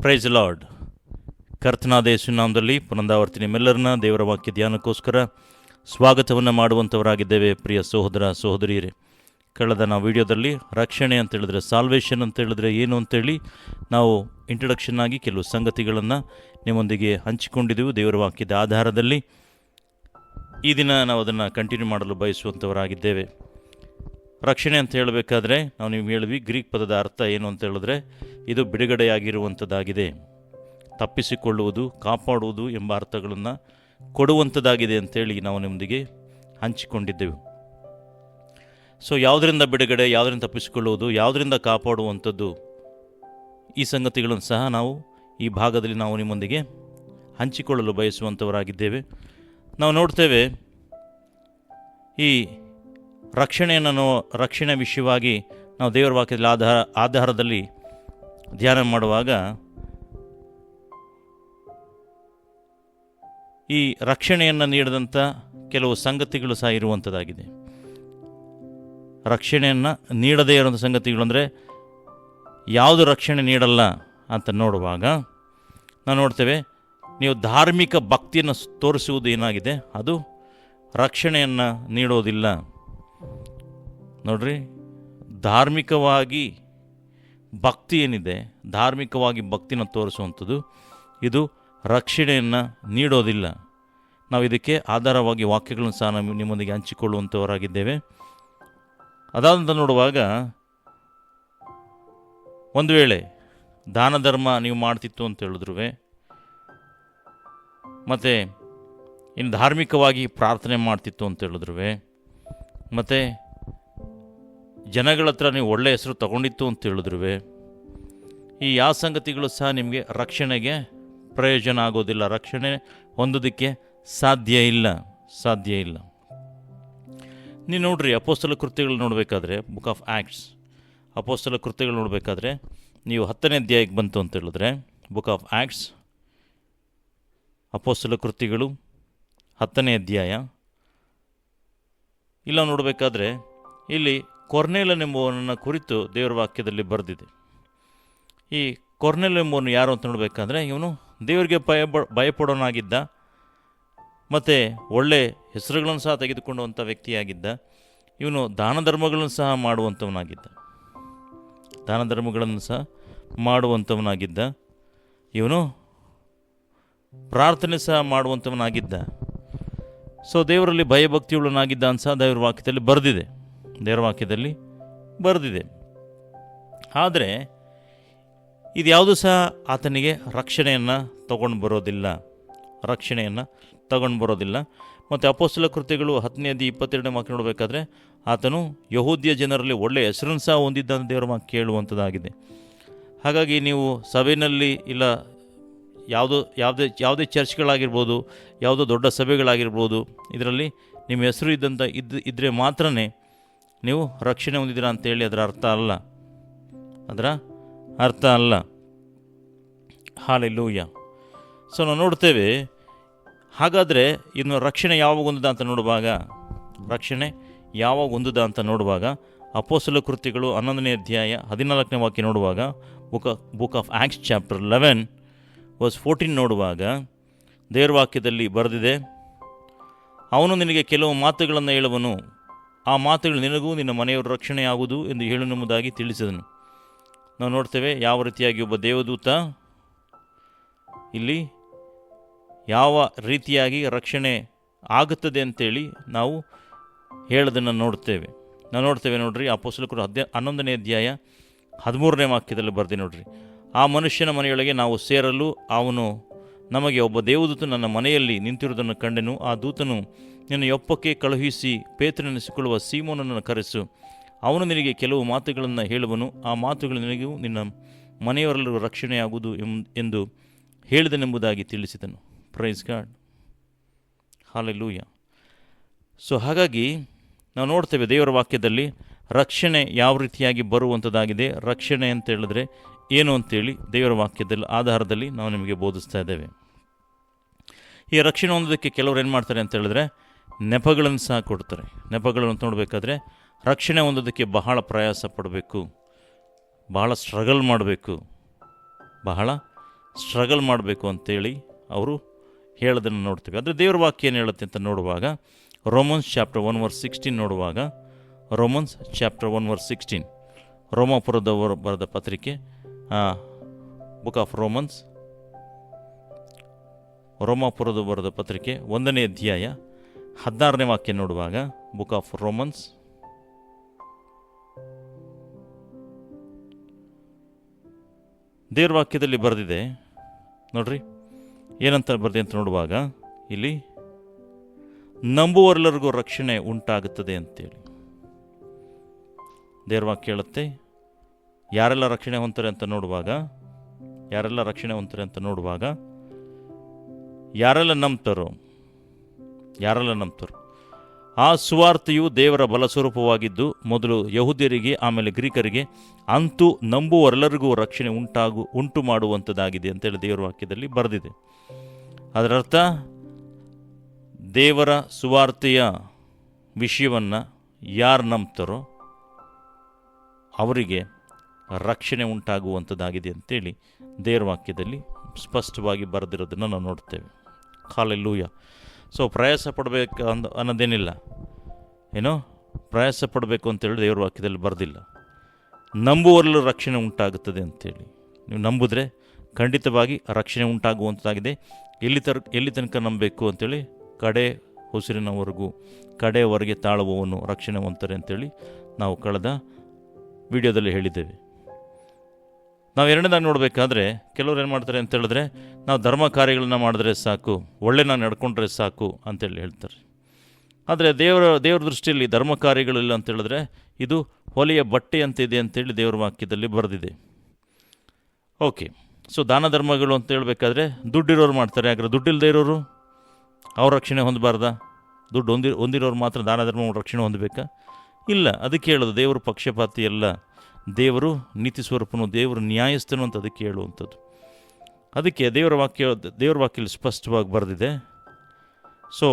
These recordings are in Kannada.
Price lord. ಕರ್ತನಾದ ಯೇಸುವಿನ ನಾಮದಲ್ಲಿ ಪುನರಾವರ್ತಿ ನಿಮ್ಮೆಲ್ಲರನ್ನ ದೇವರ ವಾಕ್ಯ ಧ್ಯಾನಕ್ಕೋಸ್ಕರ ಸ್ವಾಗತವನ್ನು ಮಾಡುವಂಥವರಾಗಿದ್ದೇವೆ. ಪ್ರಿಯ ಸಹೋದರ ಸಹೋದರಿಯರೇ, ಕಳೆದ ನಾವು ವಿಡಿಯೋದಲ್ಲಿ ರಕ್ಷಣೆ ಅಂತ ಹೇಳಿದ್ರೆ, ಸಾಲ್ವೇಷನ್ ಅಂತ ಹೇಳಿದ್ರೆ ಏನು ಅಂತೇಳಿ ನಾವು ಇಂಟ್ರಡಕ್ಷನ್ ಆಗಿ ಕೆಲವು ಸಂಗತಿಗಳನ್ನು ನಿಮ್ಮೊಂದಿಗೆ ಹಂಚಿಕೊಂಡಿದ್ದೆವು ದೇವರ ವಾಕ್ಯದ ಆಧಾರದಲ್ಲಿ. ಈ ದಿನ ನಾವು ಅದನ್ನು ಕಂಟಿನ್ಯೂ ಮಾಡಲು ಬಯಸುವಂಥವರಾಗಿದ್ದೇವೆ. ರಕ್ಷಣೆ ಅಂತ ಹೇಳಬೇಕಾದ್ರೆ ನಾವು ನೀವು ಹೇಳಿದ್ವಿ, ಗ್ರೀಕ್ ಪದದ ಅರ್ಥ ಏನು ಅಂತ ಹೇಳಿದ್ರೆ ಇದು ಬಿಡುಗಡೆಯಾಗಿರುವಂಥದ್ದಾಗಿದೆ, ತಪ್ಪಿಸಿಕೊಳ್ಳುವುದು, ಕಾಪಾಡುವುದು ಎಂಬ ಅರ್ಥಗಳನ್ನು ಕೊಡುವಂಥದ್ದಾಗಿದೆ ಅಂತೇಳಿ ನಾವು ನಿಮ್ಮೊಂದಿಗೆ ಹಂಚಿಕೊಂಡಿದ್ದೆವು. ಸೊ ಯಾವುದರಿಂದ ಬಿಡುಗಡೆ, ಯಾವುದರಿಂದ ತಪ್ಪಿಸಿಕೊಳ್ಳುವುದು, ಯಾವುದರಿಂದ ಕಾಪಾಡುವಂಥದ್ದು, ಈ ಸಂಗತಿಗಳನ್ನು ಸಹ ನಾವು ಈ ಭಾಗದಲ್ಲಿ ನಾವು ನಿಮ್ಮೊಂದಿಗೆ ಹಂಚಿಕೊಳ್ಳಲು ಬಯಸುವಂಥವರಾಗಿದ್ದೇವೆ. ನಾವು ನೋಡ್ತೇವೆ, ಈ ರಕ್ಷಣೆ ವಿಷಯವಾಗಿ ನಾವು ದೇವರ ವಾಕ್ಯದ ಆಧಾರದಲ್ಲಿ ಧ್ಯಾನ ಮಾಡುವಾಗ ಈ ರಕ್ಷಣೆಯನ್ನು ನೀಡಿದಂಥ ಕೆಲವು ಸಂಗತಿಗಳು ಸಹ ಇರುವಂಥದ್ದಾಗಿದೆ. ರಕ್ಷಣೆಯನ್ನು ನೀಡದೇ ಇರುವಂಥ ಸಂಗತಿಗಳು ಅಂದರೆ ಯಾವುದು ರಕ್ಷಣೆ ನೀಡಲ್ಲ ಅಂತ ನೋಡುವಾಗ ನಾವು ನೋಡ್ತೇವೆ, ನೀವು ಧಾರ್ಮಿಕ ಭಕ್ತಿಯನ್ನು ತೋರಿಸುವುದು ಏನಾಗಿದೆ, ಅದು ರಕ್ಷಣೆಯನ್ನು ನೀಡೋದಿಲ್ಲ. ನೋಡ್ರಿ, ಧಾರ್ಮಿಕವಾಗಿ ಭಕ್ತಿ ಏನಿದೆ, ಧಾರ್ಮಿಕವಾಗಿ ಭಕ್ತಿನ ತೋರಿಸುವಂಥದ್ದು ಇದು ರಕ್ಷಣೆಯನ್ನು ನೀಡೋದಿಲ್ಲ. ನಾವು ಇದಕ್ಕೆ ಆಧಾರವಾಗಿ ವಾಕ್ಯಗಳನ್ನು ಸಹ ನಾವು ನಿಮ್ಮೊಂದಿಗೆ ಹಂಚಿಕೊಳ್ಳುವಂಥವರಾಗಿದ್ದೇವೆ. ಅದಾದಂತ ನೋಡುವಾಗ, ಒಂದು ವೇಳೆ ದಾನ ಧರ್ಮ ನೀವು ಮಾಡ್ತಿತ್ತು ಅಂತ ಹೇಳಿದ್ರು, ಮತ್ತು ಇನ್ನು ಧಾರ್ಮಿಕವಾಗಿ ಪ್ರಾರ್ಥನೆ ಮಾಡ್ತಿತ್ತು ಅಂತ ಹೇಳಿದ್ರು, ಮತ್ತು ಜನಗಳ ಹತ್ರ ನೀವು ಒಳ್ಳೆಯ ಹೆಸರು ತಗೊಂಡಿತ್ತು ಅಂತ ಹೇಳಿದ್ರು, ಈ ಯಾವ ಸಂಗತಿಗಳು ಸಹ ನಿಮಗೆ ರಕ್ಷಣೆಗೆ ಪ್ರಯೋಜನ ಆಗೋದಿಲ್ಲ, ರಕ್ಷಣೆ ಹೊಂದೋದಕ್ಕೆ ಸಾಧ್ಯ ಇಲ್ಲ. ನೀವು ನೋಡ್ರಿ, ಅಪೊಸ್ತಲ ಕೃತ್ಯಗಳು ನೋಡಬೇಕಾದ್ರೆ, ಬುಕ್ ಆಫ್ ಆ್ಯಕ್ಟ್ಸ್ ಅಪೊಸ್ತಲ ಕೃತ್ಯಗಳು ನೋಡಬೇಕಾದ್ರೆ ನೀವು 10ನೇ ಅಧ್ಯಾಯಕ್ಕೆ ಬಂತು ಅಂತ ಹೇಳಿದ್ರೆ, ಬುಕ್ ಆಫ್ ಆ್ಯಕ್ಟ್ಸ್ ಅಪೊಸ್ತಲ ಕೃತ್ಯಗಳು 10ನೇ ಅಧ್ಯಾಯ, ಇಲ್ಲ ನೋಡಬೇಕಾದ್ರೆ ಇಲ್ಲಿ ಕೊರ್ನೇಲನೆಂಬುವನನ್ನ ಕುರಿತು ದೇವರ ವಾಕ್ಯದಲ್ಲಿ ಬರೆದಿದೆ. ಈ ಕೊರ್ನೇಲೆಂಬುವನು ಯಾರು ಅಂತ ನೋಡಬೇಕಾದ್ರೆ, ಇವನು ದೇವರಿಗೆ ಭಯಪಡೋನಾಗಿದ್ದ, ಮತ್ತು ಒಳ್ಳೆ ಹೆಸರುಗಳನ್ನು ಸಹ ತೆಗೆದುಕೊಂಡುವಂಥ ವ್ಯಕ್ತಿಯಾಗಿದ್ದ. ಇವನು ದಾನ ಧರ್ಮಗಳನ್ನು ಸಹ ಮಾಡುವಂಥವನಾಗಿದ್ದ. ಇವನು ಪ್ರಾರ್ಥನೆ ಸಹ ಮಾಡುವಂಥವನಾಗಿದ್ದ. ಸೊ ದೇವರಲ್ಲಿ ಭಯಭಕ್ತಿಯುಳ್ಳನಾಗಿದ್ದ ಅಂತ ಸಹ ದೇವರ ವಾಕ್ಯದಲ್ಲಿ ಬರೆದಿದೆ. ಆದರೆ ಇದು ಯಾವುದೂ ಸಹ ಆತನಿಗೆ ರಕ್ಷಣೆಯನ್ನು ತಗೊಂಡು ಬರೋದಿಲ್ಲ. ಮತ್ತು ಅಪೊಸ್ತಲ ಕೃತ್ಯಗಳು 10ನೇ ಅಧ್ಯಾಯ 22ನೇ ವಾಕ್ಯ ನೋಡಬೇಕಾದ್ರೆ, ಆತನು ಯಹೂದ್ಯ ಜನರಲ್ಲಿ ಒಳ್ಳೆಯ ಹೆಸರನ್ನು ಸಹ ಹೊಂದಿದ್ದ ಅಂತ ದೇವರ ವಾಕ್ಯ ಕೇಳುವಂಥದ್ದಾಗಿದೆ. ಹಾಗಾಗಿ ನೀವು ಸಭೆಯಲ್ಲಿ ಇಲ್ಲ ಯಾವುದೇ ಚರ್ಚ್ಗಳಾಗಿರ್ಬೋದು, ಯಾವುದೋ ದೊಡ್ಡ ಸಭೆಗಳಾಗಿರ್ಬೋದು, ಇದರಲ್ಲಿ ನಿಮ್ಮ ಹೆಸರು ಇದ್ದರೆ ಮಾತ್ರ ನೀವು ರಕ್ಷಣೆ ಹೊಂದಿದ್ದೀರಾ ಅಂತೇಳಿ ಅದರ ಅರ್ಥ ಅಲ್ಲ. ಹಾಲೆಲೂಯ. ಸೊ ನಾವು ನೋಡ್ತೇವೆ, ಹಾಗಾದರೆ ಇನ್ನು ರಕ್ಷಣೆ ಯಾವಾಗ ಹೊಂದಿದ ಅಂತ ನೋಡುವಾಗ ಅಪೊಸ್ತಲ ಕೃತ್ಯಗಳು 11ನೇ ಅಧ್ಯಾಯ 14ನೇ ವಾಕ್ಯ ನೋಡುವಾಗ, ಬುಕ್ ಆಫ್ ಆ್ಯಕ್ಟ್ಸ್ ಚಾಪ್ಟರ್ 11 ನೋಡುವಾಗ ದೇವರ ವಾಕ್ಯದಲ್ಲಿ ಬರೆದಿದೆ, ಅವನು ನಿನಗೆ ಕೆಲವು ಮಾತುಗಳನ್ನು ಹೇಳುವನು, ಆ ಮಾತುಗಳು ನಿನಗೂ ನಿನ್ನ ಮನೆಯವರ ರಕ್ಷಣೆಯಾಗುವುದು ಎಂದು ಹೇಳುವುದಾಗಿ ತಿಳಿಸಿದನು. ನಾವು ನೋಡ್ತೇವೆ ಯಾವ ರೀತಿಯಾಗಿ ಒಬ್ಬ ದೇವದೂತ ಇಲ್ಲಿ ಯಾವ ರೀತಿಯಾಗಿ ರಕ್ಷಣೆ ಆಗುತ್ತದೆ ಅಂತೇಳಿ ನಾವು ಹೇಳೋದನ್ನು ನೋಡ್ತೇವೆ. ನೋಡ್ರಿ, ಅಪೊಸ್ತಲರು 11ನೇ ಅಧ್ಯಾಯ 13ನೇ ವಾಕ್ಯದಲ್ಲಿ ಬರ್ದೆ ನೋಡ್ರಿ, ಆ ಮನುಷ್ಯನ ಮನೆಯೊಳಗೆ ನಾವು ಸೇರಲು ಅವನು ನಮಗೆ ಒಬ್ಬ ದೇವದೂತನು ನನ್ನ ಮನೆಯಲ್ಲಿ ನಿಂತಿರುವುದನ್ನು ಕಂಡೆನು. ಆ ದೂತನು, ನಿನ್ನ ಯೊಪ್ಪಕ್ಕೆ ಕಳುಹಿಸಿ ಪೇತ್ರನೆನಿಸಿಕೊಳ್ಳುವ ಸೀಮೋನನ್ನು ಕರೆಸು, ಅವನು ನಿನಗೆ ಕೆಲವು ಮಾತುಗಳನ್ನು ಹೇಳುವನು, ಆ ಮಾತುಗಳು ನಿನಗೂ ನಿನ್ನ ಮನೆಯವರೆಲ್ಲರೂ ರಕ್ಷಣೆಯಾಗುವುದು ಎಂದು ಹೇಳಿದನೆಂಬುದಾಗಿ ತಿಳಿಸಿದನು. Praise God, hallelujah. ಸೊ ಹಾಗಾಗಿ ನಾವು ನೋಡ್ತೇವೆ ದೇವರ ವಾಕ್ಯದಲ್ಲಿ ರಕ್ಷಣೆ ಯಾವ ರೀತಿಯಾಗಿ ಬರುವಂಥದ್ದಾಗಿದೆ, ರಕ್ಷಣೆ ಅಂತ ಹೇಳಿದ್ರೆ ಏನು ಅಂತೇಳಿ ದೇವರ ವಾಕ್ಯದಲ್ಲಿ ಆಧಾರದಲ್ಲಿ ನಾವು ನಿಮಗೆ ಬೋಧಿಸ್ತಾ ಇದ್ದೇವೆ. ಈ ರಕ್ಷಣೆ ಹೊಂದೋದಕ್ಕೆ ಕೆಲವರು ಏನು ಮಾಡ್ತಾರೆ ಅಂತ ಹೇಳಿದ್ರೆ, ನೆಪಗಳನ್ನು ಸಹ ಕೊಡ್ತಾರೆ. ನೆಪಗಳನ್ನು ನೋಡಬೇಕಾದ್ರೆ ರಕ್ಷಣೆ ಹೊಂದೋದಕ್ಕೆ ಬಹಳ ಪ್ರಯಾಸ ಪಡಬೇಕು, ಬಹಳ ಸ್ಟ್ರಗಲ್ ಮಾಡಬೇಕು, ಬಹಳ ಸ್ಟ್ರಗಲ್ ಮಾಡಬೇಕು ಅಂತೇಳಿ ಅವರು ಹೇಳೋದನ್ನು ನೋಡ್ತೀವಿ. ಆದರೆ ದೇವ್ರ ವಾಕ್ಯ ಏನು ಹೇಳುತ್ತೆ ಅಂತ ನೋಡುವಾಗ ರೋಮನ್ಸ್ ಚಾಪ್ಟರ್ 1:16 ನೋಡುವಾಗ, ರೋಮನ್ಸ್ ಚಾಪ್ಟರ್ 1:16, ರೋಮಾಪುರದವರು ಬರೆದ ಪತ್ರಿಕೆ, ಬುಕ್ ಆಫ್ ರೋಮನ್ಸ್, ರೋಮಾಪುರದ ಬರೆದ ಪತ್ರಿಕೆ 1ನೇ ಅಧ್ಯಾಯ 16ನೇ ವಾಕ್ಯ ನೋಡುವಾಗ, ಬುಕ್ ಆಫ್ ರೋಮನ್ಸ್ ದೇವ್ರ ವಾಕ್ಯದಲ್ಲಿ ಬರೆದಿದೆ ನೋಡ್ರಿ, ಏನಂತ ಬರೆದೆ ಅಂತ ನೋಡುವಾಗ ಇಲ್ಲಿ ನಂಬುವರೆಲ್ಲರಿಗೂ ರಕ್ಷಣೆ ಉಂಟಾಗುತ್ತದೆ ಅಂತೇಳಿ ದೇವ್ರ ವಾಕ್ಯ ಹೇಳುತ್ತೆ. ಯಾರೆಲ್ಲ ರಕ್ಷಣೆ ಹೊಂತಾರೆ ಅಂತ ನೋಡುವಾಗ, ಯಾರೆಲ್ಲ ರಕ್ಷಣೆ ಹೊಂತಾರೆ ಅಂತ ನೋಡುವಾಗ, ಯಾರೆಲ್ಲ ನಂಬ್ತಾರೋ ಆ ಸುವಾರ್ತೆಯು ದೇವರ ಬಲಸ್ವರೂಪವಾಗಿದ್ದು ಮೊದಲು ಯಹೂದ್ಯರಿಗೆ ಆಮೇಲೆ ಗ್ರೀಕರಿಗೆ ಅಂತೂ ನಂಬುವರೆಲ್ಲರಿಗೂ ರಕ್ಷಣೆ ಉಂಟು ಮಾಡುವಂಥದ್ದಾಗಿದೆ ಅಂತೇಳಿ ದೇವರ ವಾಕ್ಯದಲ್ಲಿ ಬರೆದಿದೆ. ಅದರರ್ಥ ದೇವರ ಸುವಾರ್ತೆಯ ವಿಷಯವನ್ನು ಯಾರು ನಂಬ್ತಾರೋ ಅವರಿಗೆ ರಕ್ಷಣೆ ಉಂಟಾಗುವಂಥದ್ದಾಗಿದೆ ಅಂತೇಳಿ ದೇವರ ವಾಕ್ಯದಲ್ಲಿ ಸ್ಪಷ್ಟವಾಗಿ ಬರೆದಿರೋದನ್ನು ನಾವು ನೋಡ್ತೇವೆ. ಹಲ್ಲೆಲೂಯಾ. ಸೊ ಪ್ರಯಾಸ ಪಡಬೇಕು ಅನ್ನೋದೇನಿಲ್ಲ, ಏನೋ ಪ್ರಯಾಸ ಪಡಬೇಕು ಅಂತೇಳಿ ದೇವ್ರ ವಾಕ್ಯದಲ್ಲಿ ಬರೆದಿಲ್ಲ. ನಂಬುವರಲ್ಲೂ ರಕ್ಷಣೆ ಉಂಟಾಗುತ್ತದೆ ಅಂತೇಳಿ ನೀವು ನಂಬಿದ್ರೆ ಖಂಡಿತವಾಗಿ ರಕ್ಷಣೆ ಉಂಟಾಗುವಂಥದ್ದಾಗಿದೆ. ಎಲ್ಲಿ ತನಕ ನಂಬಬೇಕು ಅಂತೇಳಿ ಕಡೆ ಉಸಿರಿನವರೆಗೂ, ಕಡೆಯವರೆಗೆ ತಾಳುವವನು ರಕ್ಷಣೆ ಹೊಂದ್ತಾರೆ ಅಂತೇಳಿ ನಾವು ಕಳೆದ ವಿಡಿಯೋದಲ್ಲಿ ಹೇಳಿದ್ದೇವೆ. ನಾವು ಎರಡನೇದಾಗಿ ನೋಡಬೇಕಾದ್ರೆ ಕೆಲವ್ರು ಏನು ಮಾಡ್ತಾರೆ ಅಂತ ಹೇಳಿದ್ರೆ, ನಾವು ಧರ್ಮ ಕಾರ್ಯಗಳನ್ನ ಮಾಡಿದ್ರೆ ಸಾಕು, ಒಳ್ಳೆನ ನಡ್ಕೊಂಡ್ರೆ ಸಾಕು ಅಂತೇಳಿ ಹೇಳ್ತಾರೆ. ಆದರೆ ದೇವರ ದೃಷ್ಟಿಯಲ್ಲಿ ಧರ್ಮ ಕಾರ್ಯಗಳಿಲ್ಲ ಅಂತ ಹೇಳಿದ್ರೆ ಇದು ಹೊಲೆಯ ಬಟ್ಟೆ ಅಂತಿದೆ ಅಂತೇಳಿ ದೇವರ ವಾಕ್ಯದಲ್ಲಿ ಬರೆದಿದೆ. ಓಕೆ, ಸೊ ದಾನ ಧರ್ಮಗಳು ಅಂತ ಹೇಳಬೇಕಾದ್ರೆ ದುಡ್ಡಿರೋರು ಮಾಡ್ತಾರೆ, ಯಾಕಂದರೆ ದುಡ್ಡಿಲ್ಲದೆ ಇರೋರು ಅವ್ರ ರಕ್ಷಣೆ ಹೊಂದಬಾರ್ದಾ? ದುಡ್ಡು ಹೊಂದಿರೋರು ಮಾತ್ರ ದಾನ ಧರ್ಮ ರಕ್ಷಣೆ ಹೊಂದಬೇಕಾ? ಇಲ್ಲ. ಅದಕ್ಕೆ ಹೇಳೋದು ದೇವರು ಪಕ್ಷಪಾತಿ ಅಲ್ಲ, ದೇವರು ನೀತಿ ಸ್ವರೂಪನು, ದೇವರು ನ್ಯಾಯಸ್ಥನು ಅಂತ ಅದಕ್ಕೆ ಹೇಳುವಂಥದ್ದು. ಅದಕ್ಕೆ ದೇವರ ವಾಕ್ಯದಲ್ಲಿ ಸ್ಪಷ್ಟವಾಗಿ ಬರೆದಿದೆ. ಸೊ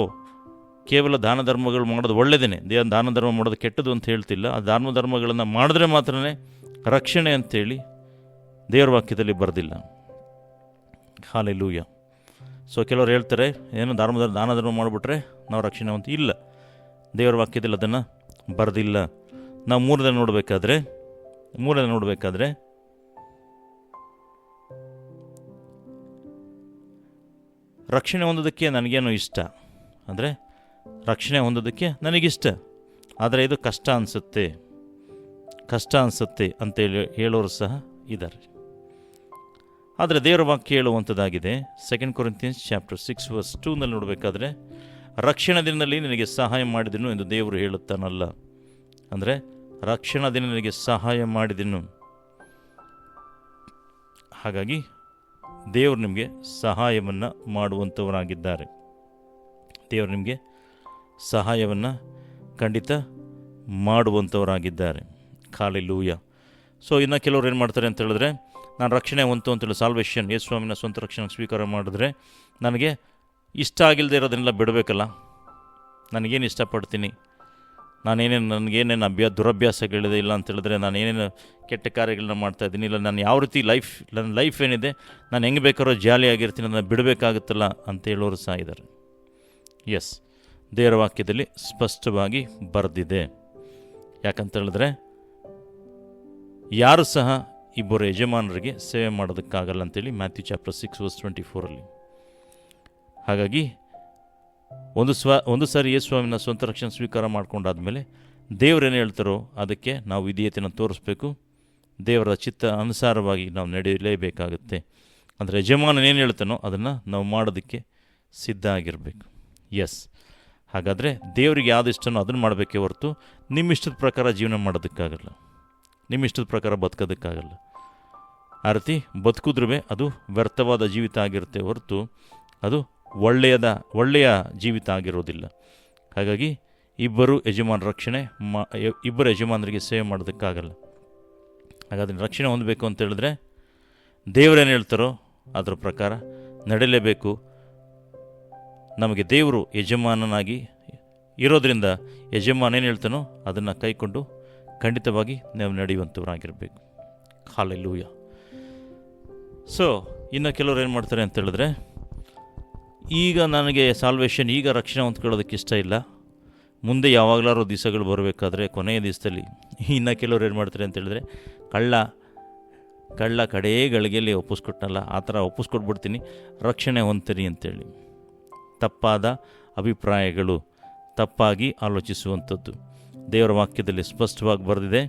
ಕೇವಲ ದಾನ ಧರ್ಮಗಳು ಮಾಡೋದು ಒಳ್ಳೆಯದೇ, ದಾನ ಧರ್ಮ ಮಾಡೋದು ಕೆಟ್ಟದ್ದು ಅಂತ ಹೇಳ್ತಿಲ್ಲ. ಆ ದಾನ ಧರ್ಮಗಳನ್ನು ಮಾಡಿದ್ರೆ ಮಾತ್ರನೇ ರಕ್ಷಣೆ ಅಂತೇಳಿ ದೇವರ ವಾಕ್ಯದಲ್ಲಿ ಬರೆದಿಲ್ಲ. ಹಲ್ಲೆಲೂಯಾ. ಸೊ ಕೆಲವರು ಹೇಳ್ತಾರೆ ಏನು ದಾನ ಧರ್ಮ ಮಾಡಿಬಿಟ್ರೆ ನಾವು ರಕ್ಷಣೆ ಅಂತ. ಇಲ್ಲ, ದೇವರ ವಾಕ್ಯದಲ್ಲಿ ಅದನ್ನು ಬರೆದಿಲ್ಲ. ನಾವು ಮೂರನೇ ನೋಡಬೇಕಾದ್ರೆ ರಕ್ಷಣೆ ಹೊಂದೋದಕ್ಕೆ ನನಗೇನು ಇಷ್ಟ ಅಂದರೆ ರಕ್ಷಣೆ ಹೊಂದೋದಕ್ಕೆ ನನಗಿಷ್ಟ, ಆದರೆ ಇದು ಕಷ್ಟ ಅನಿಸುತ್ತೆ ಅಂತೇಳಿ ಹೇಳೋರು ಸಹ ಇದ್ದಾರೆ. ಆದರೆ ದೇವರ ವಾಕ್ಯ ಹೇಳುವಂಥದ್ದಾಗಿದೆ 2 ಕೊರಿಂಥಿಯನ್ಸ್ ಚಾಪ್ಟರ್ 6:2 ನೋಡಬೇಕಾದ್ರೆ, ರಕ್ಷಣಾ ದಿನದಲ್ಲಿ ನಿನಗೆ ಸಹಾಯ ಮಾಡಿದೆನು ಎಂದು ದೇವರು ಹೇಳುತ್ತಾನಲ್ಲ. ಅಂದರೆ ರಕ್ಷಣಾ ದಿನ ನಿನಗೆ ಸಹಾಯ ಮಾಡಿದೆನು. ಹಾಗಾಗಿ ದೇವರು ನಿಮಗೆ ಸಹಾಯವನ್ನು ಮಾಡುವಂಥವರಾಗಿದ್ದಾರೆ. ದೇವರು ನಿಮಗೆ ಸಹಾಯವನ್ನು ಖಂಡಿತ ಮಾಡುವಂಥವರಾಗಿದ್ದಾರೆ. ಹಲ್ಲೆಲೂಯಾ. ಸೊ ಇನ್ನು ಕೆಲವರು ಏನು ಮಾಡ್ತಾರೆ ಅಂತ ಹೇಳಿದ್ರೆ, ನಾನು ರಕ್ಷಣೆ ಹೊಂತು ಅಂತೇಳಿ ಸಾಲ್ವೇಷನ್ ಯೇಸು ಸ್ವಾಮಿನ ಸ್ವಂತ ರಕ್ಷಣೆ ಸ್ವೀಕಾರ ಮಾಡಿದ್ರೆ ನನಗೆ ಇಷ್ಟ ಆಗಿಲ್ಲದೆ ಇರೋದನ್ನೆಲ್ಲ ಬಿಡಬೇಕಲ್ಲ. ನನಗೇನು ಇಷ್ಟಪಡ್ತೀನಿ, ನನಗೇನೇನು ದುರಭ್ಯಾಸಗಳಿದೆ, ಇಲ್ಲ ಅಂತ ಹೇಳಿದ್ರೆ ನಾನು ಏನೇನು ಕೆಟ್ಟ ಕಾರ್ಯಗಳನ್ನ ಮಾಡ್ತಾಯಿದ್ದೀನಿ, ಇಲ್ಲ ನಾನು ಯಾವ ರೀತಿ ನನ್ನ ಲೈಫ್ ಏನಿದೆ, ನಾನು ಹೆಂಗೆ ಬೇಕಾದ್ರೂ ಜಾಲಿಯಾಗಿರ್ತೀನಿ, ನಾನು ಬಿಡಬೇಕಾಗುತ್ತಲ್ಲ ಅಂತ ಹೇಳೋರು ಸಹ ಇದ್ದಾರೆ. ಎಸ್, ದೇವರ ವಾಕ್ಯದಲ್ಲಿ ಸ್ಪಷ್ಟವಾಗಿ ಬರೆದಿದೆ. ಯಾಕಂತ ಹೇಳಿದ್ರೆ ಯಾರು ಸಹ ಇಬ್ಬರು ಯಜಮಾನರಿಗೆ ಸೇವೆ ಮಾಡೋದಕ್ಕಾಗಲ್ಲ ಅಂತೇಳಿ ಮ್ಯಾಥ್ಯೂ ಚಾಪ್ಟರ್ 6:24. ಹಾಗಾಗಿ ಒಂದು ಸಾರಿ ಯೇಸು ಸ್ವಾಮಿನ ಸ್ವಂತ ರಕ್ಷಣೆ ಸ್ವೀಕಾರ ಮಾಡ್ಕೊಂಡಾದ್ಮೇಲೆ ದೇವರೇನು ಹೇಳ್ತಾರೋ ಅದಕ್ಕೆ ನಾವು ವಿಧೇಯತೆಯನ್ನು ತೋರಿಸ್ಬೇಕು. ದೇವರ ಚಿತ್ತ ಅನುಸಾರವಾಗಿ ನಾವು ನಡೆಯಲೇಬೇಕಾಗುತ್ತೆ. ಅಂದರೆ ಯಜಮಾನನೇನು ಹೇಳ್ತಾನೋ ಅದನ್ನು ನಾವು ಮಾಡೋದಕ್ಕೆ ಸಿದ್ಧ ಆಗಿರಬೇಕು. ಎಸ್, ಹಾಗಾದರೆ ದೇವರಿಗೆ ಯಾವುದು ಇಷ್ಟನೋ ಅದನ್ನು ಮಾಡಬೇಕೇ ಹೊರತು ನಿಮ್ಮ ಇಷ್ಟದ ಪ್ರಕಾರ ಜೀವನ ಮಾಡೋದಕ್ಕಾಗಲ್ಲ, ನಿಮ್ಮ ಇಷ್ಟದ ಪ್ರಕಾರ ಬದುಕೋದಕ್ಕಾಗಲ್ಲ. ಆ ರೀತಿ ಬದುಕಿದ್ರೂ ಅದು ವ್ಯರ್ಥವಾದ ಜೀವಿತ ಆಗಿರುತ್ತೆ ಹೊರತು ಅದು ಒಳ್ಳೆಯ ಜೀವಿತ ಆಗಿರೋದಿಲ್ಲ. ಹಾಗಾಗಿ ಇಬ್ಬರು ಯಜಮಾನರಿಗೆ ಸೇವೆ ಮಾಡೋದಕ್ಕಾಗಲ್ಲ. ಹಾಗಾದರೆ ರಕ್ಷಣೆ ಹೊಂದಬೇಕು ಅಂತ ಹೇಳಿದ್ರೆ ದೇವರೇನು ಹೇಳ್ತಾರೋ ಅದರ ಪ್ರಕಾರ ನಡೆಯಲೇಬೇಕು. ನಮಗೆ ದೇವರು ಯಜಮಾನನಾಗಿ ಇರೋದರಿಂದ ಯಜಮಾನ ಏನು ಹೇಳ್ತಾನೋ ಅದನ್ನು ಕೈಕೊಂಡು ಖಂಡಿತವಾಗಿ ನಾವು ನಡೆಯುವಂಥವರಾಗಿರಬೇಕು. ಹಲ್ಲೆಲೂಯಾ. ಸೊ ಇನ್ನು ಕೆಲವ್ರು ಏನು ಮಾಡ್ತಾರೆ ಅಂತ ಹೇಳಿದ್ರೆ, ಈಗ ನನಗೆ ಸಾಲ್ವೇಷನ್, ಈಗ ರಕ್ಷಣೆ ಹೊಂದ್ಕೊಳ್ಳೋದಕ್ಕೆ ಇಷ್ಟ ಇಲ್ಲ, ಮುಂದೆ ಯಾವಾಗಲಾರು ದಿವಸಗಳು ಬರಬೇಕಾದ್ರೆ ಕೊನೆಯ ದಿವಸದಲ್ಲಿ. ಇನ್ನು ಕೆಲವ್ರು ಏನು ಮಾಡ್ತಾರೆ ಅಂತ ಹೇಳಿದ್ರೆ, ಕಳ್ಳ ಕಡೇ ಗಳಿಗೆಯಲ್ಲಿ ಒಪ್ಪಿಸ್ಕೊಟ್ನಲ್ಲ, ಆ ಥರ ಒಪ್ಪಿಸ್ಕೊಟ್ಬಿಡ್ತೀನಿ, ರಕ್ಷಣೆ ಹೊಂದ್ತೀನಿ ಅಂತೇಳಿ. ತಪ್ಪಾದ ಅಭಿಪ್ರಾಯಗಳು, ತಪ್ಪಾಗಿ ಆಲೋಚಿಸುವಂಥದ್ದು. ದೇವರ ವಾಕ್ಯದಲ್ಲಿ ಸ್ಪಷ್ಟವಾಗಿ ಬರೆದಿದೆ.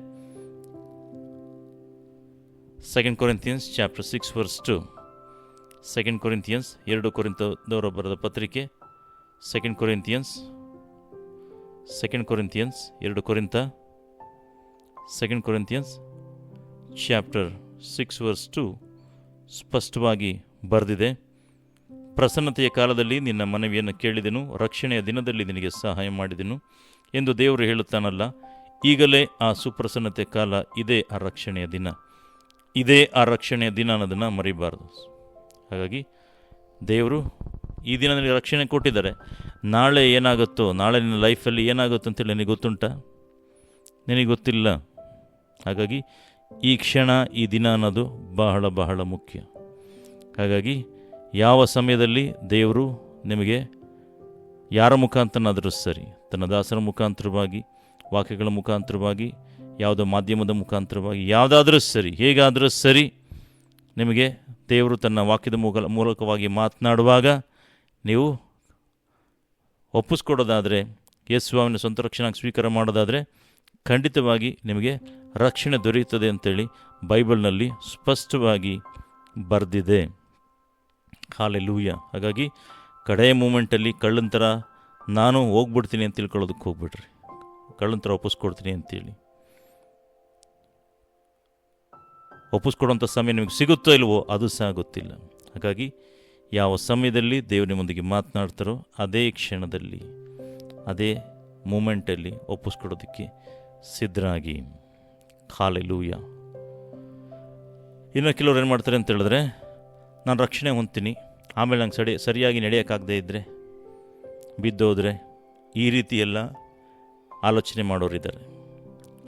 2 Corinthians chapter 6 verse 2. 2 Corinthians 2 ಕೊರಿಂಥದವರು ಬರೆದ ಪತ್ರಿಕೆ 2 Corinthians 2 Corinthians chapter 6 verse 2 ಸ್ಪಷ್ಟವಾಗಿ ಬರೆದಿದೆ. ಪ್ರಸನ್ನತೆಯ ಕಾಲದಲ್ಲಿ ನಿನ್ನ ಮನವಿಯನ್ನು ಕೇಳಿದೆನು, ರಕ್ಷಣೆಯ ದಿನದಲ್ಲಿ ನಿನಗೆ ಸಹಾಯ ಮಾಡಿದೆನು ಎಂದು ದೇವರು ಹೇಳುತ್ತಾನಲ್ಲ. ಈಗಲೇ ಆ ಸುಪ್ರಸನ್ನತೆ ಕಾಲ, ಇದೇ ಆ ರಕ್ಷಣೆಯ ದಿನ, ಇದೇ ಆ ರಕ್ಷಣೆಯ ದಿನ ಅನ್ನೋದನ್ನು ಮರಿಬಾರ್ದು. ಹಾಗಾಗಿ ದೇವರು ಈ ದಿನ ನನಗೆ ರಕ್ಷಣೆ ಕೊಟ್ಟಿದ್ದಾರೆ, ನಾಳೆ ಏನಾಗುತ್ತೋ, ನಾಳೆ ನಿನ್ನ ಲೈಫಲ್ಲಿ ಏನಾಗುತ್ತೋ ಅಂತೇಳಿ ನನಗೆ ಗೊತ್ತುಂಟ? ನಿನಗೆ ಗೊತ್ತಿಲ್ಲ. ಹಾಗಾಗಿ ಈ ಕ್ಷಣ, ಈ ದಿನ ಅನ್ನೋದು ಬಹಳ ಬಹಳ ಮುಖ್ಯ. ಹಾಗಾಗಿ ಯಾವ ಸಮಯದಲ್ಲಿ ದೇವರು ನಿಮಗೆ ಯಾರ ಮುಖಾಂತರನಾದರೂ ಸರಿ, ತನ್ನ ದಾಸರ ಮುಖಾಂತರವಾಗಿ, ವಾಕ್ಯಗಳ ಮುಖಾಂತರವಾಗಿ, ಯಾವುದೋ ಮಾಧ್ಯಮದ ಮುಖಾಂತರವಾಗಿ, ಯಾವುದಾದ್ರೂ ಸರಿ, ಹೇಗಾದರೂ ಸರಿ, ನಿಮಗೆ ದೇವರು ತನ್ನ ವಾಕ್ಯದ ಮೂಲಕವಾಗಿ ಮಾತನಾಡುವಾಗ ನೀವು ಒಪ್ಪಿಸ್ಕೊಡೋದಾದರೆ, ಯೇಸುವಿನ ಸ್ವಂತ ರಕ್ಷಣೆಯಾಗಿ ಸ್ವೀಕಾರ ಮಾಡೋದಾದರೆ, ಖಂಡಿತವಾಗಿ ನಿಮಗೆ ರಕ್ಷಣೆ ದೊರೆಯುತ್ತದೆ ಅಂತೇಳಿ ಬೈಬಲ್ನಲ್ಲಿ ಸ್ಪಷ್ಟವಾಗಿ ಬರೆದಿದೆ. ಹಾಲೆಲೂಯ. ಹಾಗಾಗಿ ಕಡೆಯ ಮೂಮೆಂಟಲ್ಲಿ ಕಳ್ಳನ ಥರ ನಾನು ಹೋಗ್ಬಿಡ್ತೀನಿ ಅಂತ ತಿಳ್ಕೊಳ್ಳೋದಕ್ಕೆ ಹೋಗ್ಬಿಡ್ರಿ, ಕಳ್ಳನ ಥರ ಒಪ್ಪಿಸ್ಕೊಡ್ತೀನಿ ಅಂತೇಳಿ. ಒಪ್ಪಿಸ್ಕೊಡೋಂಥ ಸಮಯ ನಿಮಗೆ ಸಿಗುತ್ತೋ ಇಲ್ವೋ ಅದು ಸಹ ಗೊತ್ತಿಲ್ಲ. ಹಾಗಾಗಿ ಯಾವ ಸಮಯದಲ್ಲಿ ದೇವರು ನಿಮ್ಮೊಂದಿಗೆ ಮಾತನಾಡ್ತಾರೋ ಅದೇ ಕ್ಷಣದಲ್ಲಿ, ಅದೇ ಮೂಮೆಂಟಲ್ಲಿ ಒಪ್ಪಿಸ್ಕೊಡೋದಕ್ಕೆ ಸಿದ್ಧರಾಗಿ. ಹಾಲೆಲೂಯ. ಇನ್ನು ಕೆಲವ್ರು ಏನು ಮಾಡ್ತಾರೆ ಅಂತ ಹೇಳಿದ್ರೆ, ನಾನು ರಕ್ಷಣೆ ಹೊಂದ್ತೀನಿ, ಆಮೇಲೆ ನಂಗೆ ಸರಿಯಾಗಿ ನಡೆಯೋಕ್ಕಾಗದೇ ಇದ್ದರೆ, ಬಿದ್ದೋದ್ರೆ, ಈ ರೀತಿ ಎಲ್ಲ ಆಲೋಚನೆ ಮಾಡೋರಿದ್ದಾರೆ.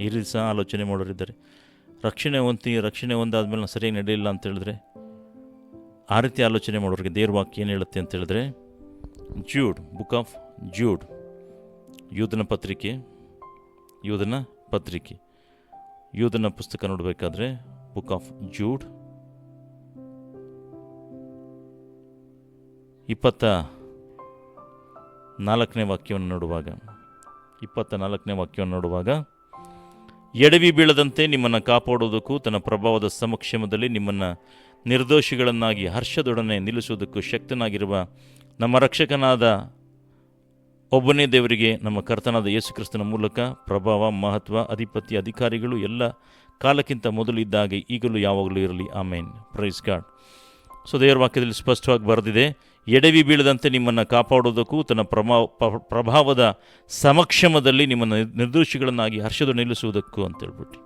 ಈ ರೀತಿ ಸಹ ಆಲೋಚನೆ ಮಾಡೋರಿದ್ದಾರೆ. ರಕ್ಷಣೆ ಹೊಂದಾದ್ಮೇಲೆ ನಾನು ಸರಿಯಾಗಿ ನಡೆಯಿಲ್ಲ ಅಂತ ಹೇಳಿದ್ರೆ, ಆ ರೀತಿ ಆಲೋಚನೆ ಮಾಡೋರಿಗೆ ದೇವ್ರ ವಾಕ್ಯ ಏನು ಹೇಳುತ್ತೆ ಅಂತ ಹೇಳಿದ್ರೆ, ಜೂಡ್, ಬುಕ್ ಆಫ್ ಜೂಡ್, ಯೂದನ ಪುಸ್ತಕ ನೋಡಬೇಕಾದ್ರೆ ಬುಕ್ ಆಫ್ ಜೂಡ್ 24ನೇ ವಾಕ್ಯವನ್ನು ನೋಡುವಾಗ, ಎಡವಿ ಬೀಳದಂತೆ ನಿಮ್ಮನ್ನು ಕಾಪಾಡುವುದಕ್ಕೂ ತನ್ನ ಪ್ರಭಾವದ ಸಮಕ್ಷಮದಲ್ಲಿ ನಿಮ್ಮನ್ನು ನಿರ್ದೋಷಿಗಳನ್ನಾಗಿ ಹರ್ಷದೊಡನೆ ನಿಲ್ಲಿಸುವುದಕ್ಕೂ ಶಕ್ತನಾಗಿರುವ ನಮ್ಮ ರಕ್ಷಕನಾದ ಒಬ್ಬನೇ ದೇವರಿಗೆ, ನಮ್ಮ ಕರ್ತನಾದ ಯೇಸು ಕ್ರಿಸ್ತನ ಮೂಲಕ ಪ್ರಭಾವ, ಮಹತ್ವ, ಅಧಿಪತಿ, ಅಧಿಕಾರಿಗಳು ಎಲ್ಲ ಕಾಲಕ್ಕಿಂತ ಮೊದಲು ಇದ್ದಾಗೆ ಈಗಲೂ ಯಾವಾಗಲೂ ಇರಲಿ. ಆಮೇನ್. Praise God. ಸೊ ದೇವರ ವಾಕ್ಯದಲ್ಲಿ ಸ್ಪಷ್ಟವಾಗಿ ಬರೆದಿದೆ, ಎಡವಿ ಬೀಳದಂತೆ ನಿಮ್ಮನ್ನು ಕಾಪಾಡೋದಕ್ಕೂ ತನ್ನ ಪ್ರಭಾವದ ಸಮಕ್ಷಮದಲ್ಲಿ ನಿಮ್ಮನ್ನು ನಿರ್ದೋಷಿಗಳನ್ನಾಗಿ ಹರ್ಷದ ನಿಲ್ಲಿಸುವುದಕ್ಕೂ ಅಂತೇಳ್ಬಿಟ್ಟು.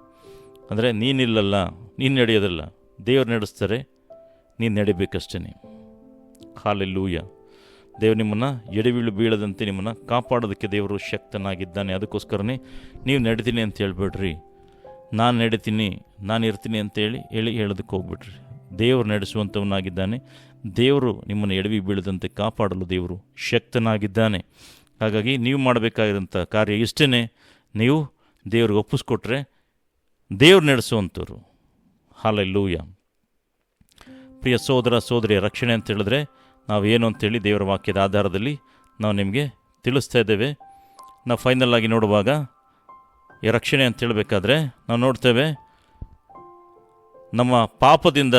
ಅಂದರೆ ನೀನಿಲ್ಲಲ್ಲ, ನೀನು ನಡೆಯೋದಲ್ಲ, ದೇವರು ನಡೆಸ್ತಾರೆ, ನೀನು ನಡಿಬೇಕಷ್ಟೇ. ಹಾಲೆಲೂಯ. ದೇವರು ನಿಮ್ಮನ್ನು ಬೀಳದಂತೆ ನಿಮ್ಮನ್ನು ಕಾಪಾಡೋದಕ್ಕೆ ದೇವರು ಶಕ್ತನಾಗಿದ್ದಾನೆ. ಅದಕ್ಕೋಸ್ಕರನೇ ನೀವು ನಡಿತೀನಿ ಅಂತ ಹೇಳ್ಬೇಡ್ರಿ, ನಾನು ನಡಿತೀನಿ, ನಾನು ಇರ್ತೀನಿ ಅಂತೇಳಿ ಹೇಳೋದಕ್ಕೆ ಹೋಗ್ಬಿಡ್ರಿ. ದೇವರು ನಡೆಸುವಂಥವನಾಗಿದ್ದಾನೆ. ದೇವರು ನಿಮ್ಮನ್ನು ಎಡವಿ ಬೀಳದಂತೆ ಕಾಪಾಡಲು ದೇವರು ಶಕ್ತನಾಗಿದ್ದಾನೆ. ಹಾಗಾಗಿ ನೀವು ಮಾಡಬೇಕಾಗಿರೋಂಥ ಕಾರ್ಯ ಇಷ್ಟೇ, ನೀವು ದೇವ್ರಿಗೆ ಒಪ್ಪಿಸ್ಕೊಟ್ರೆ ದೇವ್ರು ನಡೆಸುವಂಥವ್ರು. ಹಾಲೆಲೂಯ. ಪ್ರಿಯ ಸೋದರ ಸೋದರಿಯ, ರಕ್ಷಣೆ ಅಂತ ಹೇಳಿದ್ರೆ ನಾವೇನು ಅಂತೇಳಿ ದೇವರ ವಾಕ್ಯದ ಆಧಾರದಲ್ಲಿ ನಾವು ನಿಮಗೆ ತಿಳಿಸ್ತಾ ಇದ್ದೇವೆ. ನಾವು ಫೈನಲ್ ಆಗಿ ನೋಡುವಾಗ ಈ ರಕ್ಷಣೆ ಅಂತ ಹೇಳಬೇಕಾದ್ರೆ ನಾವು ನೋಡ್ತೇವೆ, ನಮ್ಮ ಪಾಪದಿಂದ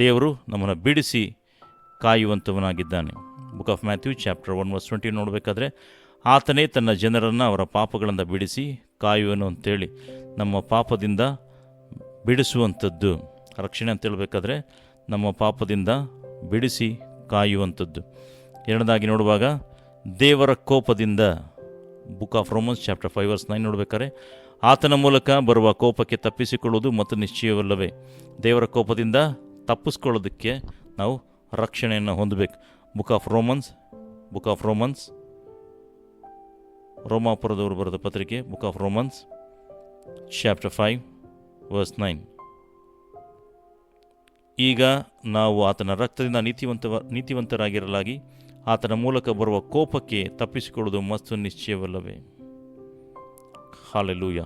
ದೇವರು ನಮ್ಮನ್ನು ಬಿಡಿಸಿ ಕಾಯುವಂಥವನಾಗಿದ್ದಾನೆ. Book of Matthew chapter 1 verse 20 ನೋಡಬೇಕಾದ್ರೆ, ಆತನೇ ತನ್ನ ಜನರನ್ನು ಅವರ ಪಾಪಗಳಿಂದ ಬಿಡಿಸಿ ಕಾಯುವನು ಅಂತೇಳಿ ನಮ್ಮ ಪಾಪದಿಂದ ಬಿಡಿಸುವಂಥದ್ದು. ರಕ್ಷಣೆ ಅಂತ ಹೇಳಬೇಕಾದ್ರೆ ನಮ್ಮ ಪಾಪದಿಂದ ಬಿಡಿಸಿ ಕಾಯುವಂಥದ್ದು. ಎರಡನೇದಾಗಿ ನೋಡುವಾಗ ದೇವರ ಕೋಪದಿಂದ, book of Romans chapter 5 verse 9 ನೋಡಬೇಕಾದ್ರೆ, ಆತನ ಮೂಲಕ ಬರುವ ಕೋಪಕ್ಕೆ ತಪ್ಪಿಸಿಕೊಳ್ಳುವುದು ಮತ್ತು ನಿಶ್ಚಯವಲ್ಲವೇ. ದೇವರ ಕೋಪದಿಂದ ತಪ್ಪಿಸ್ಕೊಳ್ಳೋದಕ್ಕೆ ನಾವು ರಕ್ಷಣೆಯನ್ನು ಹೊಂದಬೇಕು. ಬುಕ್ ಆಫ್ ರೋಮನ್ಸ್ ರೋಮಾಪುರದವರು ಬರೆದ ಪತ್ರಿಕೆ, book of Romans chapter 5 verse 9. ಈಗ ನಾವು ಆತನ ರಕ್ತದಿಂದ ನೀತಿವಂತರಾಗಿರಲಾಗಿ ಆತನ ಮೂಲಕ ಬರುವ ಕೋಪಕ್ಕೆ ತಪ್ಪಿಸಿಕೊಳ್ಳುವುದು ಮಸ್ತು ನಿಶ್ಚಯವಲ್ಲವೇ? ಹಾಲೆಲೂಯ.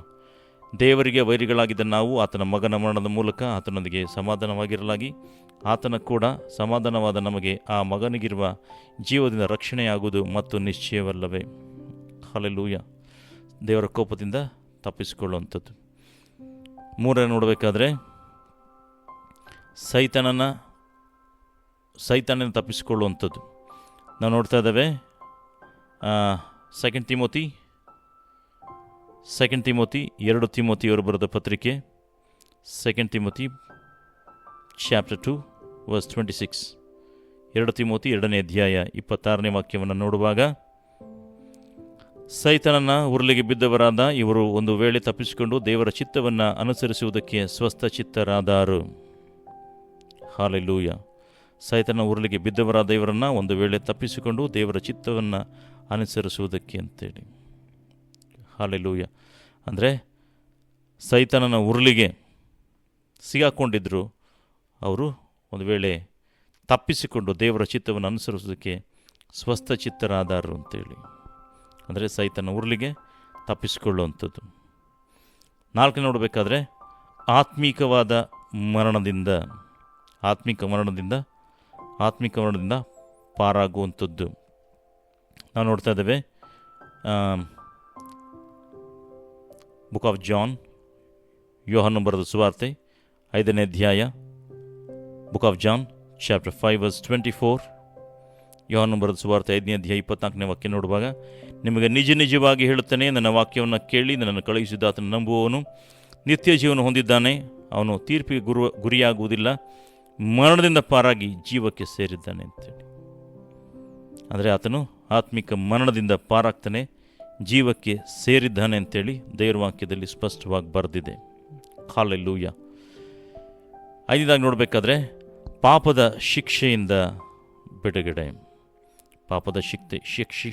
ದೇವರಿಗೆ ವೈರಿಗಳಾಗಿದ್ದ ನಾವು ಆತನ ಮಗನ ಮರಣದ ಮೂಲಕ ಆತನೊಂದಿಗೆ ಸಮಾಧಾನವಾಗಿರಲಾಗಿ ಆತನ ಕೂಡ ಸಮಾಧಾನವಾದ ನಮಗೆ ಆ ಮಗನಿಗಿರುವ ಜೀವದಿಂದ ರಕ್ಷಣೆಯಾಗುವುದು ಮತ್ತು ನಿಶ್ಚಯವಲ್ಲವೇ? ಹಾಲೆಲೂಯ. ದೇವರ ಕೋಪದಿಂದ ತಪ್ಪಿಸಿಕೊಳ್ಳುವಂಥದ್ದು. ಮೂರನೇ ನೋಡಬೇಕಾದ್ರೆ ಸೈತಾನನ ತಪ್ಪಿಸಿಕೊಳ್ಳುವಂಥದ್ದು ನಾವು ನೋಡ್ತಾ ಇದ್ದೇವೆ. ಸೆಕೆಂಡ್ ತಿಮೋತಿ 2 ತಿಮೋತಿಯವರು ಬರೆದ ಪತ್ರಿಕೆ, second Timothy chapter 2 verse 26. 2 Timothy 2ನೇ ಅಧ್ಯಾಯ 26ನೇ ವಾಕ್ಯವನ್ನು ನೋಡುವಾಗ, ಸೈತಾನನ ಉರುಳಿಗೆ ಬಿದ್ದವರಾದ ಇವರು ಒಂದು ವೇಳೆ ತಪ್ಪಿಸಿಕೊಂಡು ದೇವರ ಚಿತ್ತವನ್ನು ಅನುಸರಿಸುವುದಕ್ಕೆ ಸ್ವಸ್ಥ ಚಿತ್ತರಾದರು. ಹಾಲೆಲೂಯ. ಸೈತಾನನ ಉರುಳಿಗೆ ಬಿದ್ದವರಾದ ಇವರನ್ನು ಒಂದು ವೇಳೆ ತಪ್ಪಿಸಿಕೊಂಡು ದೇವರ ಚಿತ್ತವನ್ನು ಅನುಸರಿಸುವುದಕ್ಕೆ ಅಂತೇಳಿ. ಹಾಲೆಲೂಯ. ಅಂದರೆ ಸೈತಾನನ ಉರುಳಿಗೆ ಸಿಗಾಕೊಂಡಿದ್ದರು, ಅವರು ಒಂದು ವೇಳೆ ತಪ್ಪಿಸಿಕೊಂಡು ದೇವರ ಚಿತ್ತವನ್ನು ಅನುಸರಿಸೋದಕ್ಕೆ ಸ್ವಸ್ಥ ಚಿತ್ತರಾದರು ಅಂತೇಳಿ. ಅಂದರೆ ಸೈತಾನನ ಉರುಳಿಗೆ ತಪ್ಪಿಸಿಕೊಳ್ಳುವಂಥದ್ದು. 4 ನೋಡಬೇಕಾದ್ರೆ ಆತ್ಮಿಕ ಮರಣದಿಂದ ಪಾರಾಗುವಂಥದ್ದು ನಾವು ನೋಡ್ತಾ ಇದ್ದೇವೆ. ಬುಕ್ ಆಫ್ ಜಾನ್, ಯೋಹನ ಬರೆದ ಸುವಾರ್ತೆ 5ನೇ ಅಧ್ಯಾಯ, book of John chapter 5 verse 24. ಯೋಹನ ಬರೆದ ಸುವಾರ್ತೆ 5ನೇ ಅಧ್ಯಾಯ 24ನೇ ವಾಕ್ಯ ನೋಡುವಾಗ, ನಿಮಗೆ ನಿಜವಾಗಿ ಹೇಳುತ್ತೇನೆ, ನನ್ನ ವಾಕ್ಯವನ್ನು ಕೇಳಿ ನನ್ನನ್ನು ಕಳುಹಿಸಿದ ಆತನ ನಂಬುವವನು ನಿತ್ಯ ಜೀವನ ಹೊಂದಿದ್ದಾನೆ, ಅವನು ತೀರ್ಪಿಗೆ ಗುರಿಯಾಗುವುದಿಲ್ಲ, ಮರಣದಿಂದ ಪಾರಾಗಿ ಜೀವಕ್ಕೆ ಸೇರಿದ್ದಾನೆ ಅಂತೇಳಿ. ಅಂದರೆ ಆತನು ಆತ್ಮಿಕ ಮರಣದಿಂದ ಪಾರಾಗ್ತಾನೆ, ಜೀವಕ್ಕೆ ಸೇರಿದ್ದಾನೆ ಅಂತೇಳಿ ದೇವರ ವಾಕ್ಯದಲ್ಲಿ ಸ್ಪಷ್ಟವಾಗಿ ಬರೆದಿದೆ. ಹಾಲೆಲೂಯ. 5ನೇದಾಗಿ ನೋಡಬೇಕಾದ್ರೆ ಪಾಪದ ಶಿಕ್ಷೆಯಿಂದ ಬಿಡುಗಡೆ.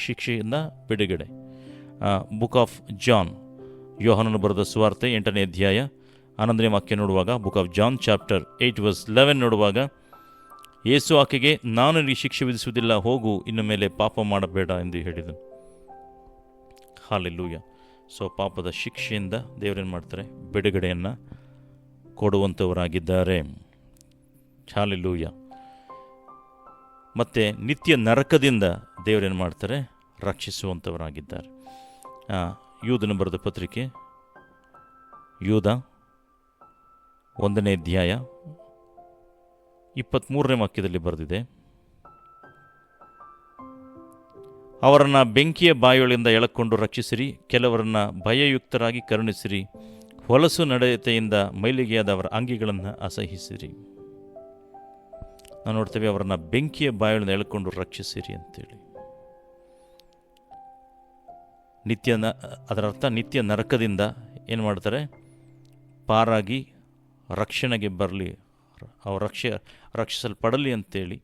ಶಿಕ್ಷೆಯಿಂದ ಬಿಡುಗಡೆ. ಬುಕ್ ಆಫ್ ಜಾನ್, ಯೋಹನನು ಬರೆದ ಸುವಾರ್ತೆ 8ನೇ ಅಧ್ಯಾಯ 11ನೇ ವಾಕ್ಯ ನೋಡುವಾಗ, book of John chapter 8 verse 11 ನೋಡುವಾಗ, ಯೇಸು ಆಕೆಗೆ, ನಾನು ನಿನಗೆ ಶಿಕ್ಷೆ ವಿಧಿಸುವುದಿಲ್ಲ, ಹೋಗು, ಇನ್ನು ಮೇಲೆ ಪಾಪ ಮಾಡಬೇಡ ಎಂದು ಹೇಳಿದನು. ಹಾಲೆಲೂಯ. ಸೊ ಪಾಪದ ಶಿಕ್ಷೆಯಿಂದ ದೇವರೇನು ಮಾಡ್ತಾರೆ? ಬಿಡುಗಡೆಯನ್ನು ಕೊಡುವಂಥವರಾಗಿದ್ದಾರೆ. ಹಾಲೆಲೂಯ. ಮತ್ತು ನಿತ್ಯ ನರಕದಿಂದ ದೇವರೇನು ಮಾಡ್ತಾರೆ? ರಕ್ಷಿಸುವಂಥವರಾಗಿದ್ದಾರೆ. ಯೂದನ ಬರೆದ ಪತ್ರಿಕೆ, ಯೂದ 1ನೇ ಅಧ್ಯಾಯ 23ನೇ ವಾಕ್ಯದಲ್ಲಿ ಬರೆದಿದೆ, ಅವರನ್ನು ಬೆಂಕಿಯ ಬಾಯೊಳಿಂದ ಎಳಕೊಂಡು ರಕ್ಷಿಸಿರಿ, ಕೆಲವರನ್ನು ಭಯಯುಕ್ತರಾಗಿ ಕರುಣಿಸಿರಿ, ಹೊಲಸು ನಡತೆಯಿಂದ ಮೈಲಿಗೆಯಾದ ಅವರ ಅಂಗಿಗಳನ್ನು ಅಸಹಿಸಿರಿ. ನಾವು ನೋಡ್ತೇವೆ, ಅವರನ್ನು ಬೆಂಕಿಯ ಬಾಯೊಳಿಂದ ಎಳ್ಕೊಂಡು ರಕ್ಷಿಸಿರಿ ಅಂತೇಳಿ. ಅದರ ಅರ್ಥ ನಿತ್ಯ ನರಕದಿಂದ ಏನು ಮಾಡ್ತಾರೆ? ಪಾರಾಗಿ ರಕ್ಷಣೆಗೆ ಬರಲಿ, ಅವರು ರಕ್ಷಿಸಲ್ಪಡಲಿ ಅಂತೇಳಿ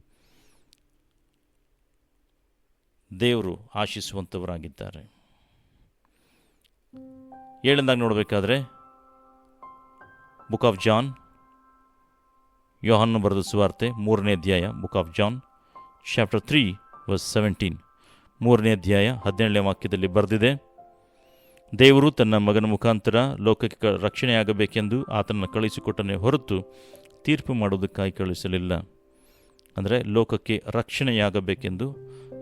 ದೇವರು ಆಶಿಸುವಂಥವರಾಗಿದ್ದಾರೆ. 7ನೇದಾಗಿ ನೋಡಬೇಕಾದ್ರೆ ಬುಕ್ ಆಫ್ ಜಾನ್, ಯೋಹನ ಬರೆದ ಸುವಾರ್ತೆ 3ನೇ ಅಧ್ಯಾಯ, book of John chapter 3 verse 17. 3ನೇ ಅಧ್ಯಾಯ 17ನೇ ವಾಕ್ಯದಲ್ಲಿ ಬರೆದಿದೆ, ದೇವರು ತನ್ನ ಮಗನ ಮುಖಾಂತರ ಲೋಕಕ್ಕೆ ರಕ್ಷಣೆಯಾಗಬೇಕೆಂದು ಆತನನ್ನು ಕಳುಹಿಸಿಕೊಟ್ಟನೇ ಹೊರತು ತೀರ್ಪು ಮಾಡುವುದಕ್ಕಾಗಿ ಕಳಿಸಲಿಲ್ಲ. ಅಂದರೆ ಲೋಕಕ್ಕೆ ರಕ್ಷಣೆಯಾಗಬೇಕೆಂದು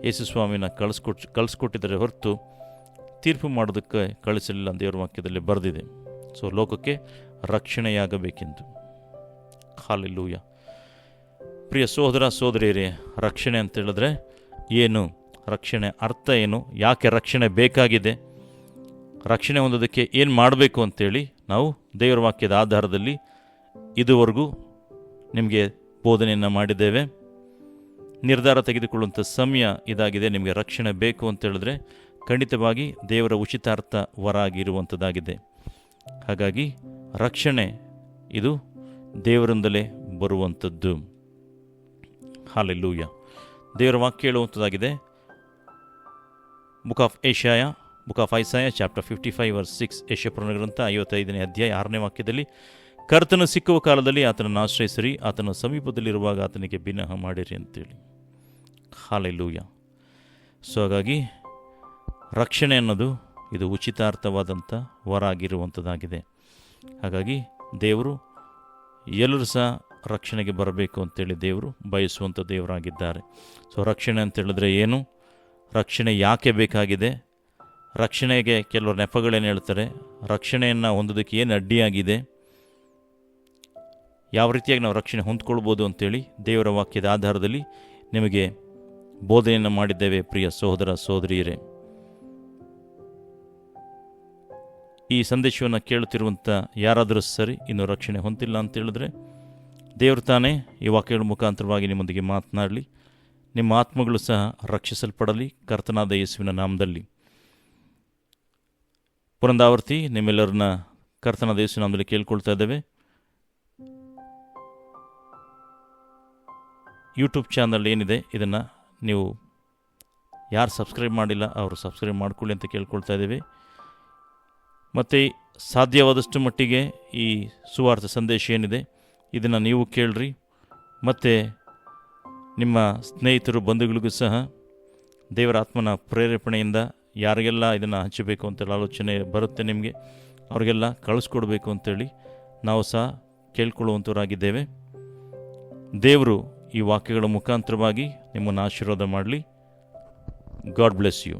ಯೇಸುಸ್ವಾಮಿನ ಕಳಿಸ್ಕೊಟ್ಟಿದ್ದರೆ ಹೊರತು ತೀರ್ಪು ಮಾಡೋದಕ್ಕೆ ಕಳಿಸಲಿಲ್ಲ ಅಂತ ದೇವರ ವಾಕ್ಯದಲ್ಲಿ ಬರೆದಿದೆ. ಸೊ ಲೋಕಕ್ಕೆ ರಕ್ಷಣೆಯಾಗಬೇಕೆಂದು. ಹಾಲೆಲೂಯ. ಪ್ರಿಯ ಸಹೋದರ ಸಹೋದರಿಯರೇ, ರಕ್ಷಣೆ ಅಂತ ಹೇಳಿದ್ರೆ ಏನು? ರಕ್ಷಣೆ ಅರ್ಥ ಏನು? ಯಾಕೆ ರಕ್ಷಣೆ ಬೇಕಾಗಿದೆ? ರಕ್ಷಣೆ ಹೊಂದೋದಕ್ಕೆ ಏನು ಮಾಡಬೇಕು ಅಂತೇಳಿ ನಾವು ದೇವರ ವಾಕ್ಯದ ಆಧಾರದಲ್ಲಿ ಇದುವರೆಗೂ ನಿಮಗೆ ಬೋಧನೆಯನ್ನು ಮಾಡಿದ್ದೇವೆ. ನಿರ್ಧಾರ ತೆಗೆದುಕೊಳ್ಳುವಂಥ ಸಮಯ ಇದಾಗಿದೆ. ನಿಮಗೆ ರಕ್ಷಣೆ ಬೇಕು ಅಂತ ಹೇಳಿದ್ರೆ ಖಂಡಿತವಾಗಿ ದೇವರ ಉಚಿತಾರ್ಥ ವರ ಆಗಿರುವಂಥದ್ದಾಗಿದೆ. ಹಾಗಾಗಿ ರಕ್ಷಣೆ ಇದು ದೇವರಿಂದಲೇ ಬರುವಂಥದ್ದು. ಹಾಲೆಲೂಯ. ದೇವರ ವಾಕ್ಯ ಹೇಳುವಂಥದ್ದಾಗಿದೆ. ಬುಕ್ ಆಫ್ ಐಸಾಯ ಚಾಪ್ಟರ್ 55 ವರ್ಸ್ 6, ಯೆಶಾಯ ಗ್ರಂಥ 55ನೇ ಅಧ್ಯಾಯ 6ನೇ ವಾಕ್ಯದಲ್ಲಿ, ಕರ್ತನು ಸಿಕ್ಕುವ ಕಾಲದಲ್ಲಿ ಆತನನ್ನು ಆಶ್ರಯಿಸಿರಿ, ಆತನ ಸಮೀಪದಲ್ಲಿರುವಾಗ ಆತನಿಗೆ ಬಿನ್ನಹ ಮಾಡಿರಿ ಅಂತೇಳಿ. ಹಾಲೆಲೂಯ. ಸೊ ಹಾಗಾಗಿ ರಕ್ಷಣೆ ಅನ್ನೋದು ಇದು ಉಚಿತಾರ್ಥವಾದಂಥ ವರ ಆಗಿರುವಂಥದ್ದಾಗಿದೆ. ಹಾಗಾಗಿ ದೇವರು ಎಲ್ಲರೂ ಸಹ ರಕ್ಷಣೆಗೆ ಬರಬೇಕು ಅಂತೇಳಿ ದೇವರು ಬಯಸುವಂಥ ದೇವರಾಗಿದ್ದಾರೆ. ಸೊ ರಕ್ಷಣೆ ಅಂತೇಳಿದ್ರೆ ಏನು, ರಕ್ಷಣೆ ಯಾಕೆ ಬೇಕಾಗಿದೆ, ರಕ್ಷಣೆಗೆ ಕೆಲವರು ನೆಪಗಳೇನು ಹೇಳ್ತಾರೆ, ರಕ್ಷಣೆಯನ್ನು ಹೊಂದೋದಕ್ಕೆ ಏನು ಅಡ್ಡಿಯಾಗಿದೆ, ಯಾವ ರೀತಿಯಾಗಿ ನಾವು ರಕ್ಷಣೆ ಹೊಂದ್ಕೊಳ್ಬೋದು ಅಂತೇಳಿ ದೇವರ ವಾಕ್ಯದ ಆಧಾರದಲ್ಲಿ ನಿಮಗೆ ಬೋಧನೆಯನ್ನು ಮಾಡಿದ್ದೇವೆ. ಪ್ರಿಯ ಸಹೋದರ ಸಹೋದರಿಯರೇ, ಈ ಸಂದೇಶವನ್ನು ಕೇಳುತ್ತಿರುವಂಥ ಯಾರಾದರೂ ಸರಿ ಇನ್ನೂ ರಕ್ಷಣೆ ಹೊಂದಿಲ್ಲ ಅಂತ ಹೇಳಿದ್ರೆ, ದೇವರು ತಾನೇ ಈ ವಾಕ್ಯಗಳ ಮುಖಾಂತರವಾಗಿ ನಿಮ್ಮೊಂದಿಗೆ ಮಾತನಾಡಲಿ, ನಿಮ್ಮ ಆತ್ಮಗಳು ಸಹ ರಕ್ಷಿಸಲ್ಪಡಲಿ ಕರ್ತನಾದ ಯೇಸುವಿನ ನಾಮದಲ್ಲಿ. ಪುನರಾವರ್ತಿ ನಿಮ್ಮೆಲ್ಲರನ್ನ ಕರ್ತನಾದ ಯೇಸುವಿನ ನಾಮದಲ್ಲಿ ಕೇಳ್ಕೊಳ್ತಾ ಇದ್ದೇವೆ. ಯೂಟ್ಯೂಬ್ ಚಾನಲ್ ಏನಿದೆ ಇದನ್ನು ನೀವು ಯಾರು ಸಬ್ಸ್ಕ್ರೈಬ್ ಮಾಡಿಲ್ಲ ಅವರು ಸಬ್ಸ್ಕ್ರೈಬ್ ಮಾಡಿಕೊಳ್ಳಿ ಅಂತ ಕೇಳ್ಕೊಳ್ತಾ ಇದ್ದೇವೆ. ಮತ್ತು ಸಾಧ್ಯವಾದಷ್ಟು ಮಟ್ಟಿಗೆ ಈ ಸುವಾರ್ಥ ಸಂದೇಶ ಏನಿದೆ ಇದನ್ನು ನೀವು ಕೇಳ್ರಿ, ಮತ್ತು ನಿಮ್ಮ ಸ್ನೇಹಿತರು ಬಂಧುಗಳಿಗೂ ಸಹ ದೇವರ ಆತ್ಮನ ಪ್ರೇರೇಪಣೆಯಿಂದ ಯಾರಿಗೆಲ್ಲ ಇದನ್ನು ಹಂಚಬೇಕು ಅಂತೇಳಿ ಆಲೋಚನೆ ಬರುತ್ತೆ ನಿಮಗೆ, ಅವರಿಗೆಲ್ಲ ಕಳಿಸ್ಕೊಡ್ಬೇಕು ಅಂತೇಳಿ ನಾವು ಸಹ ಕೇಳ್ಕೊಳ್ಳುವಂಥವರಾಗಿದ್ದೇವೆ. ದೇವರು ಈ ವಾಕ್ಯಗಳ ಮುಖಾಂತರವಾಗಿ ನಿಮ್ಮನ್ನು ಆಶೀರ್ವಾದ ಮಾಡಲಿ. God bless you.